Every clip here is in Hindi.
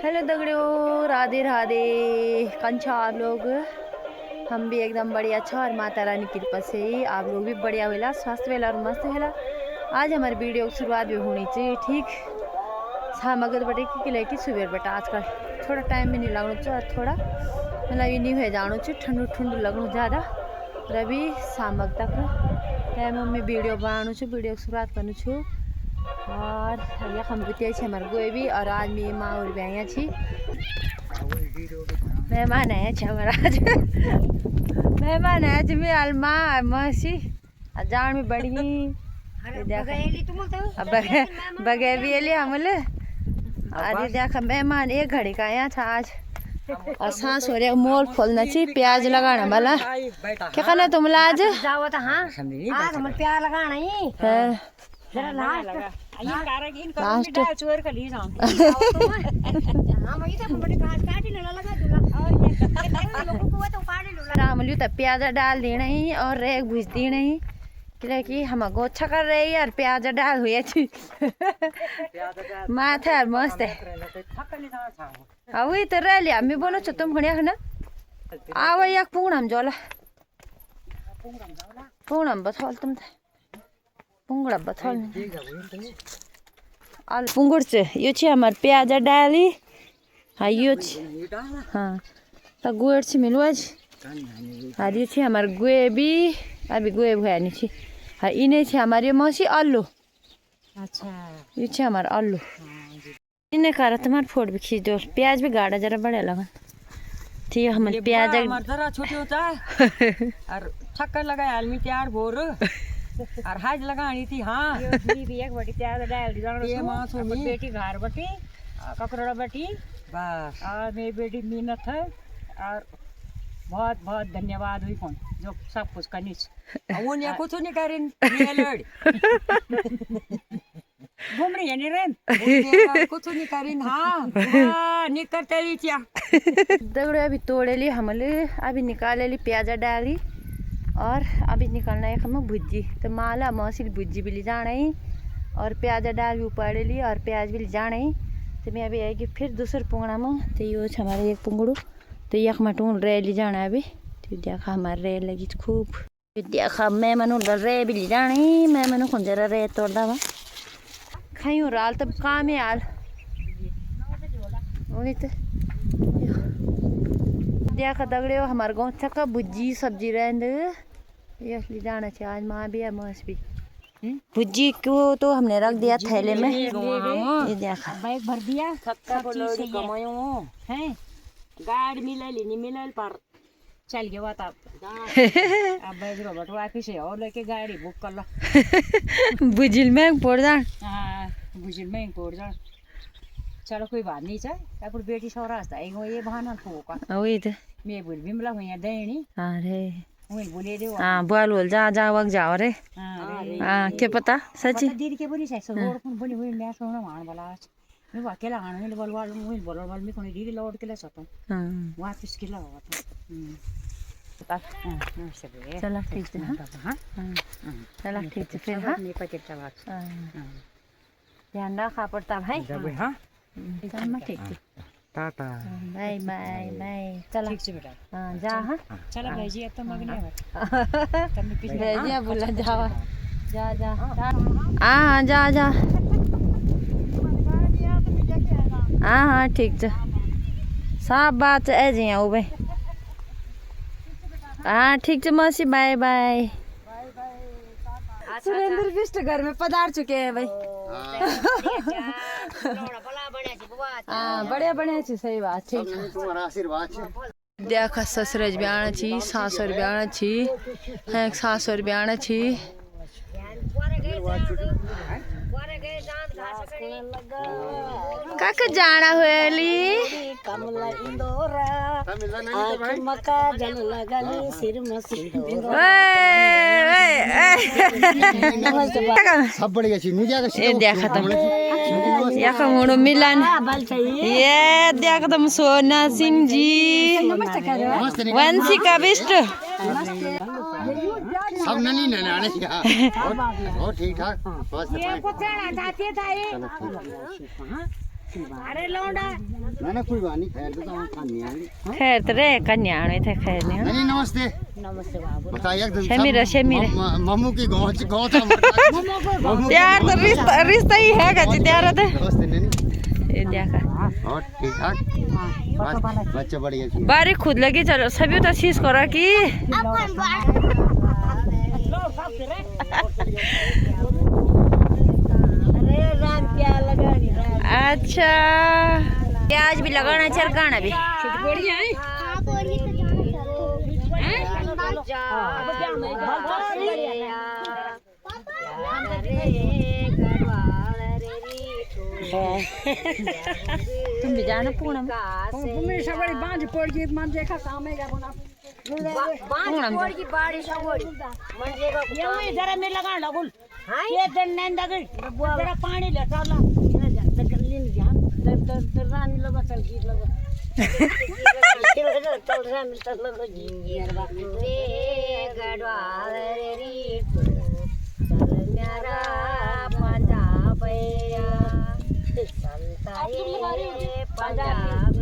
हेलो दगड़ियों, राधे राधे। कंचा आप लोग, हम भी एकदम बढ़िया अच्छा और माता रानी की कृपा से ही आप लोग भी बढ़िया होला, स्वस्थ वेला और मस्त वेला। आज हमारी वीडियो की शुरुआत भी होनी चाहिए ठीक शाम अगर बटे कि लेकिन सुबह बटा आजकल थोड़ा टाइम भी नहीं लगना चाहिए और थोड़ा मतलब ये नहीं हो जाना चाहिए ठंडू ठंडू लगना ज़्यादा। और अभी शाम तक टाइम में वीडियो बनाना वीडियो की शुरुआत करनी छू और यह हम बुते हमारे गोए भी। और आज मेरी माँ और भी आया छी मेहमान आया हमारा आज मेहमान आया मैं अलमा मसी जान में बड़ी बगैर भी एली हमले। अरे देखा मेहमान एक घड़ी का आया था आज और सांस हो रहा मोर खोलना चाहिए प्याज लगाना वाला क्या करना तुम आज जाओ तो हाँ आज हम प्याज लगाना ही जरा लास्ट चोर का ली जाऊं हां मैं तो बड़ी घास काटी ना लगा दूंगा और लोगों को तो काट लो रामलू तो प्याज डाल देना ही और रेग भूज देना ही कि हम गोच्छा कर रहे यार प्याज डाल हुए छी माथा मस्त है वही तो रह लिया मैं बोलो चो तुम खड़िया है ना आव एक पुंगड़म जोला पुंगड़म बथल तुम पुंगड़ा बथल आल पुंगुड़ से यो छी हमार प्याज डाली हाँ यो छी हाँ तो गुड़ छी मिलू आज हाँ यो छी हमार गुए भी अभी गुए भुआ नहीं छी हाँ इन्हें छी हमारे मौसी आलू अच्छा ये छी हमार आलू इन्हें करा तुम्हारे फोड़ भी खींच दो प्याज भी गाढ़ा जरा बड़े लगा ठीक है हमारे प्याज जरा छोटी होता है और छक्कर लगाए आलमी तैयार भोर और हाज लगानी थी हाँ भी एक बटी प्याज डाल दी ये मां सो बेटी घर बटी ककरोड़ा बटी बस और मेरी बेटी मेहनत है और बहुत बहुत धन्यवाद हुई कौन जो सब कुछ करनी वो नहीं कुछ नहीं करें लड़ घूम रही है नहीं रेन कुछ नहीं करें हाँ नहीं करते ही क्या दगड़े अभी तोड़े ली हमले अभी निकाले ली प्याज डाली और अभी निकलना है हम भुज्जी तो माला मौसी भुज्जी भी ले जाना ही और प्याज डाल भी उपाड़े ली और प्याज भी ले जाना ही तो मैं अभी आएगी फिर दूसरे पुंगड़ा में तो ये हमारे एक पुंगड़ू तो यख में टून रे ले जाना अभी तो देखा हमारे रे लगी खूब देखा मैं मनु रे भी ले जाना ही मैं मनु कौन जरा रे तोड़ दवा खाई राल तब काम है यार वही तो देखा दगड़े हमारे गाँव चक्का भुज्जी सब्जी रहने ये ले जाना चाहिए आज माँ भी है मौस भी भुज्जी को तो हमने रख दिया थैले में ये देखा बैग भर दिया है गाड़ी मिला ली नहीं मिला पर चल गया बात अब बैग रो बटवा से और लेके गाड़ी बुक कर लो बुझिल में पड़ जा हाँ बुझिल में पड़ जा चलो कोई बात नहीं चाहे अब बेटी सौरा ये बहाना फोका वही तो मैं बोल बिमला हुई देनी अरे वही बोले दे हाँ बोल जा जा वक्त जाओ रे हाँ क्या पता सच्ची दीदी के बोली सैक्स रोड पर बोली हुई मैं सोना मान वाला मैं अकेला आने में बोल वाल में कोई दीदी लौट के ले सकता हूं वापस के लगा था चला ठीक है हां चला ठीक है फिर हां नहीं पकड़ चला ध्यान रखा पड़ता भाई हां ठीक है टाटा बाय बाय बाय चला ठीक है बेटा हां जा हां चला भेजी अब तो मगने है तुम पीछे भेजिया बोला जावा जा जा हां जा जा हाँ हाँ ठीक है सब बात है जी आओ भाई हाँ ठीक है मौसी बाय बाय सुरेंद्र बिष्ट घर में पधार चुके हैं भाई हाँ बढ़िया बढ़िया सही बात ठीक तुम्हारा आशीर्वाद देखा ससुरज भी आना छी सासुर भी आना छी एक सासुर भी आना छी काक जाना हुएली कमला इंदोरा मका जल लगली सिर में सिंदूर सब बढ़िया छी नहीं जाके ये देखा तुम या कमुड़ो मिलन ये देखा तुम सोना सिंह जी वंशी का बिष्ट सब नहीं ननाने और ठीक ठाक बस ये को चढ़ा जाती था ये अरे लौंडा ना कोई बात नहीं, खैर तो हम खाने आएंगे। खैर तो रे कन्या आने थे खैर नहीं हाँ? नहीं नमस्ते। नमस्ते बाबू बताइए एकदम शमीरा शमीरा मम्मू की गाँव था मम्मू यार तो रिश्ता रिश्ता ही है का यार तो नमस्ते नैनी। ये देखा और ठीक ठाक बच्चा बढ़िया छी। बारी खुद लगी चलो सभी तो चीज करो कि अरे राम क्या लगानी अच्छा प्याज भी लगाना चाहिए गाना भी बढ़िया है तुम भी जाना पूनम हमेशा बड़ी बांध पड़ गई मन देखा काम है बना बांध पड़ की बारिश होड़ी मन देखा ये जरा में लगा लगुल ये दिन नैन दगड़ जरा पानी ले साला लीन ध्यान दर रानी लगा चल गीत लगा चल रहा मिलता लगा जिंगीर रे गड़वाल रे चल मेरा पंजाब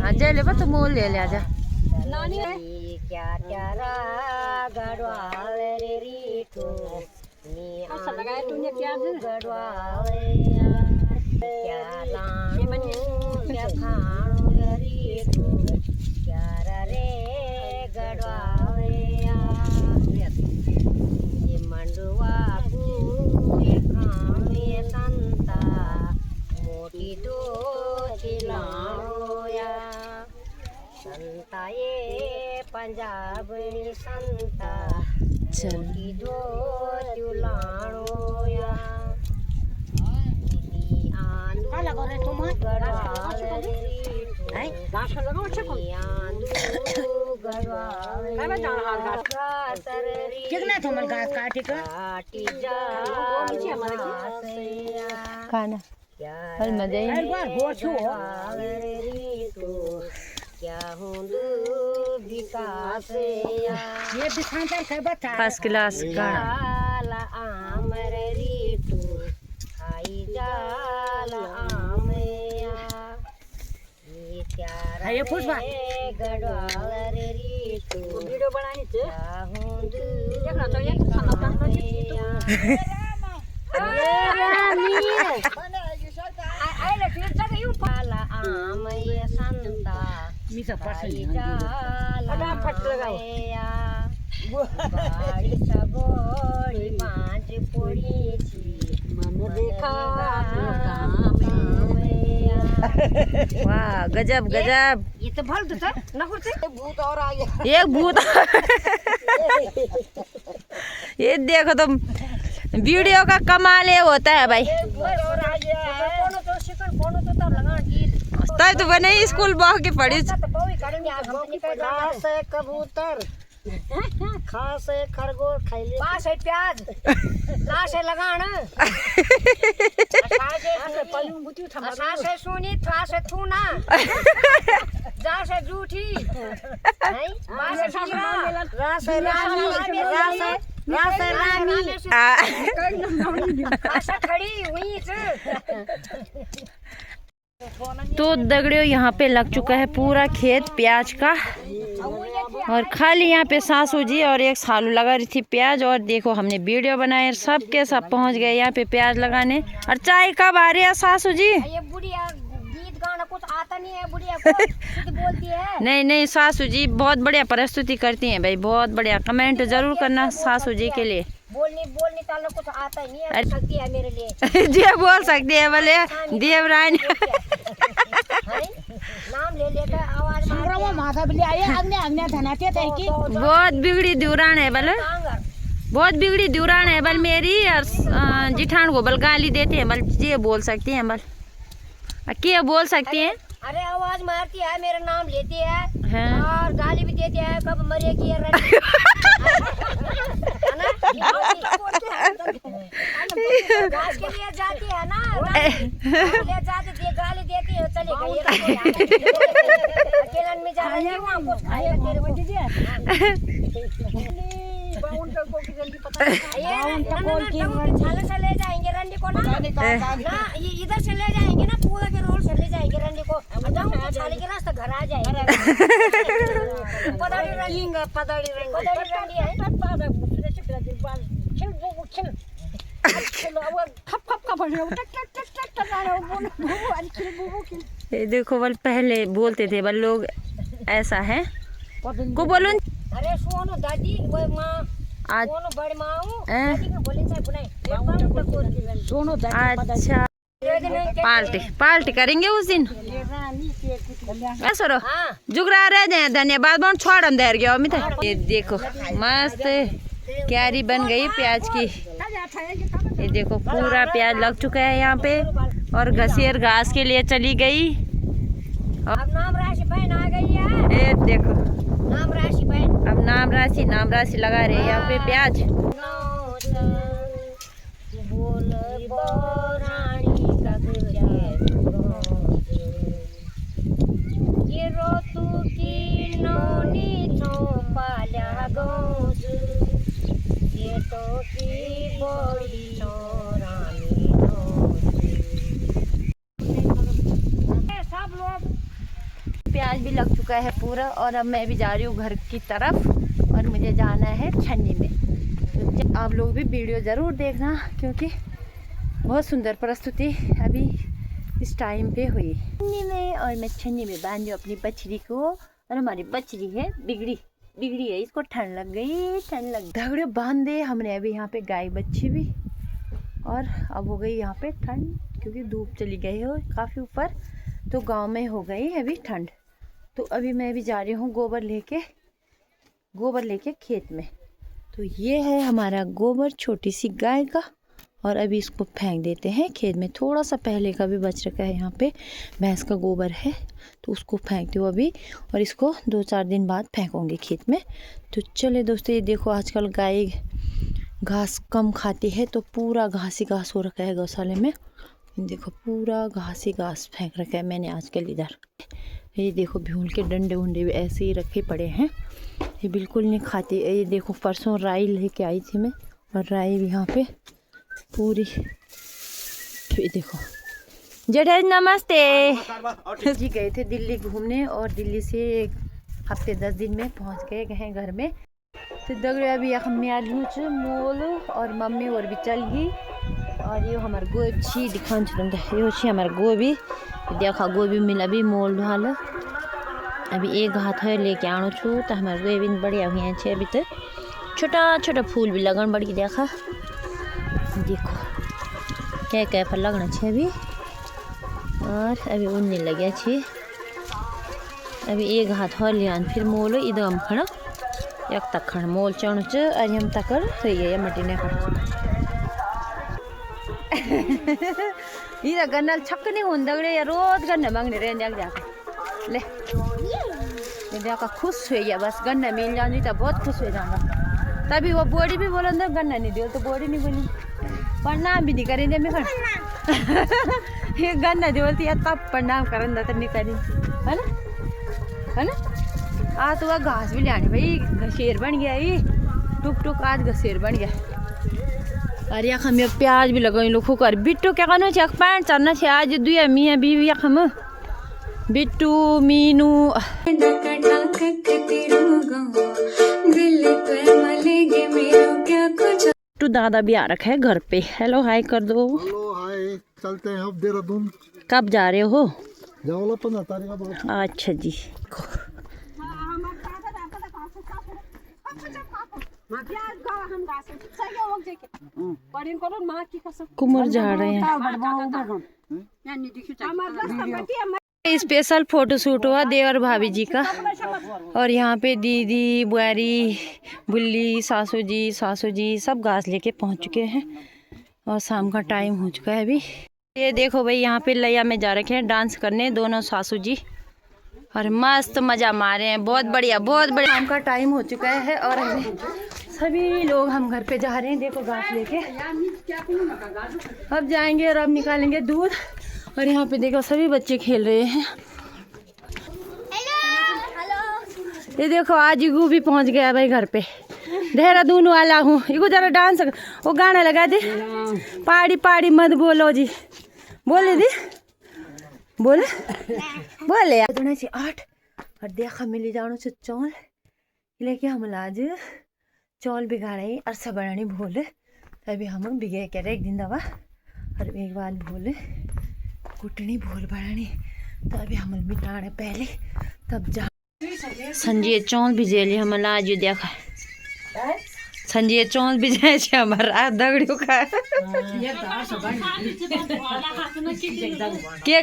हाँ जे ले तो मोल ले आजा क्या प्यारा गढ़वाल रे रीठो अच्छा लगाया तूने प्याज गढ़वाल क्या लाऊं क्या खाऊं रीठो क्या रे गढ़वाल ये मंडुआ को ये खाऊं ये संता मोटी दो चिलाया संता ये पंजाब संता मोटी दो चिलाया आंदू गढ़वाल कितना थमल घास काटी का काटी जा खाना और मजा ही क्या हूँ विकास ये दिखाता है बता फर्स्ट क्लास गाना आमर रीतू खाई जाल आमया ये क्या ये पुष्पा गढ़वाल रीतू वीडियो बनानी थी क्या हूँ देखना चाहिए खाना आम ये संता मिसा पसंद फटाफट लगाओ बाड़ी सगोड़ी पांच पोड़ी थी मन देखा वाह गजब गजब ये तो भल था ना करते भूत और आ गया एक भूत ये देखो तुम वीडियो का कमाल ये होता है भाई तब तो बने स्कूल बह के पढ़ी खास है कबूतर खास है खरगोश खाइले पास है प्याज लाश है लगान सास है सुनी थ्रास है थूना जास है जूठी बास है शीरा रास है रानी रास है रानी आशा खड़ी हुई तो दगड़ियों यहाँ पे लग चुका है पूरा खेत प्याज का और खाली यहाँ पे सासू जी और एक सालू लगा रही थी प्याज और देखो हमने वीडियो बनाए सब के सब पहुँच गए यहाँ पे प्याज लगाने। और चाय कब आ रही है सासू जी? ये बुढ़िया गीत गाना कुछ आता नहीं है बुढ़िया को बोलती है। नहीं सासू जी बहुत बढ़िया प्रस्तुति करती हैं भाई, बहुत बढ़िया। कमेंट जरूर करना सासू जी के लिए। बोलनी ताल कुछ आता ही नहीं है, सकती है मेरे लिए जी बोल सकती है बोले देवरानी नाम ले लेकर आवाज माथा भी आए अग्नि अग्नि धनाते की बहुत बिगड़ी दुरान है बल, बहुत बिगड़ी दुरान है बल मेरी। और जिठान को बल गाली देते हैं बल, ये बोल सकती हैं बल, क्या बोल सकती हैं? अरे आवाज मारती है, मेरा नाम लेती है और गाली भी देती है, कब मरेगी घास के लिए जाती है ना, ले जाती है गाली देती है, चलेगा अकेलन में जा रही है वहाँ कुछ खाएगा तेरे को ले जाएंगे रंडी को ना, इधर से ले जाएंगे ना, पूरा के रोल से ले जाएंगे रंडी को, छाले के रास्ते घर आ जाएगा। पदाड़ी रंडी है, ये देखो बल पहले बोलते थे बल लोग ऐसा है को बोलो। अरे सोनो दादी वो माँ आज सोनो बड़ी माँ हूँ, दादी को बोले चाहे पुनाई सोनो दादी। अच्छा पार्टी करेंगे उस दिन सरो जुगरा रह जाए। धन्यवाद बहुत छोड़ हम देर गया मित्र। ये देखो मस्त क्यारी बन गई प्याज की। ये देखो पूरा प्याज लग चुका है यहाँ पे और घसीर घास के लिए चली गई। अब नाम राशि बहन आ गई है। ये देखो नाम राशि बहन, अब नाम राशि लगा रहे हैं यहाँ पे प्याज। प्याज भी लग चुका है पूरा और अब मैं भी जा रही हूँ घर की तरफ और मुझे जाना है छन्नी में। तो आप लोग भी वीडियो ज़रूर देखना क्योंकि बहुत सुंदर प्रस्तुति अभी इस टाइम पे हुई छन्नी में। और मैं छन्नी में बांध दूँ अपनी बछड़ी को। और हमारी बछड़ी है बिगड़ी है, इसको ठंड लग गई। धगड़े बांध दे हमने अभी यहाँ पे गाय बच्ची भी। और अब हो गई यहाँ पे ठंड क्योंकि धूप चली गई हो काफ़ी ऊपर, तो गांव में हो गई अभी ठंड। तो अभी मैं भी जा रही हूँ गोबर लेके खेत में। तो ये है हमारा गोबर छोटी सी गाय का और अभी इसको फेंक देते हैं खेत में। थोड़ा सा पहले का भी बच रखा है, यहाँ पे भैंस का गोबर है तो उसको फेंकते हो अभी और इसको 2-4 दिन बाद फेंकूँगी खेत में। तो चले दोस्तों, ये देखो आजकल गाय घास कम खाती है तो पूरा घास ही घास हो रखा है गौशाले में। देखो पूरा घास ही घास फेंक रखा है मैंने आजकल इधर। ये देखो भूल के डंडे उंडे भी ऐसे ही रखे पड़े हैं, ये बिल्कुल नहीं खाती। ये देखो परसों राई लेके आई थी मैं और राई भी यहाँ पे पूरी। ये देखो जेठाजी नमस्ते जी, गए थे दिल्ली घूमने और दिल्ली से 1 हफ्ते 10 दिन में पहुँच गए हैं घर में। तो दगड़े अभी मोल और मम्मी और भी चल गई। और ये हमारे गोभी छी दिखान ये हमारे गोभी देखा गोभी मिला भी मोल ढाल अभी एक हाथ है लेके आनो छू। तो हमारे गोभी बढ़िया हुई हैं अभी तो छोटा फूल भी लगन बड़ी देखा। देखो क्या फल लगना छे अभी और अभी उन्नी लगे छे। अभी एक हाथ हो लिया फिर मोल इधम खड़ा एक तक खड़ मोल चढ़ च अरे हम तकर सही है मटी ने खड़ इधर गन्ना छक नहीं होंगे या रोज गन्ना मांगने रहे जाकर ले देखा खुश हो गया। बस गन्ना मिल जाऊँगी तो बहुत खुश हो जाऊँगा। तभी वो बोड़ी भी बोला ना गन्ना नहीं दियो तो बोड़ी नहीं बोली प्रणाम भी नहीं करेंगे मैं ये गन्ना जो बोलती है तब प्रणाम करना तो नहीं करें है ना। आज तो वह घास भी लाने भाई घसेर बन गया ये टुक आज घसेर बन गया। और यहाँ हमें प्याज भी लगाई लोग कर बिट्टू क्या करना चाहिए पैंट चढ़ना चाहिए आज 2 मियाँ बीवी हम बिट्टू मीनू बिट्टू दादा भी आ रखा है घर पे। हेलो हाय कर दो। हेलो हाय, चलते हैं अब देहरादून। कब जा रहे हो? जाओ 15 तारीख। अच्छा जी। कुमार जा रहे हैं। स्पेशल फोटो शूट हुआ देवर भाभी जी का और यहाँ पे दीदी बुआरी बुल्ली सासू जी सब घास लेके पहुँच चुके हैं और शाम का टाइम हो चुका है अभी। ये देखो भाई यहाँ पे लैया में जा रखे हैं डांस करने दोनों सासू जी और मस्त मज़ा मारे हैं। बहुत बढ़िया शाम का टाइम हो चुका है और अभी सभी लोग हम घर पे जा रहे हैं। देखो घास लेके अब जाएंगे और अब निकालेंगे दूध। और यहाँ पे देखो सभी बच्चे खेल रहे हैं। ये देखो आज गू भी पहुँच गया भाई घर पे। देहरादून वाला हूँ। इको जरा डांस वो गाना लगा दे। पहाड़ी पहाड़ी मत बोलो जी। बोले दी बोले बोले यार 8 और देखा मिली जानो से चौल लेके हम आज चौल बिगाड़े अरसा बनानी भोले तभी हम बिगे कह रहे एक दिन दवा और एक बार भोले कुटनी भोल बनानी तभी हम मिटाने पहले तब जा संजय चौल भिजेली हम आज देखा संजय चौल भिजाए हमारा दगड़ियों का के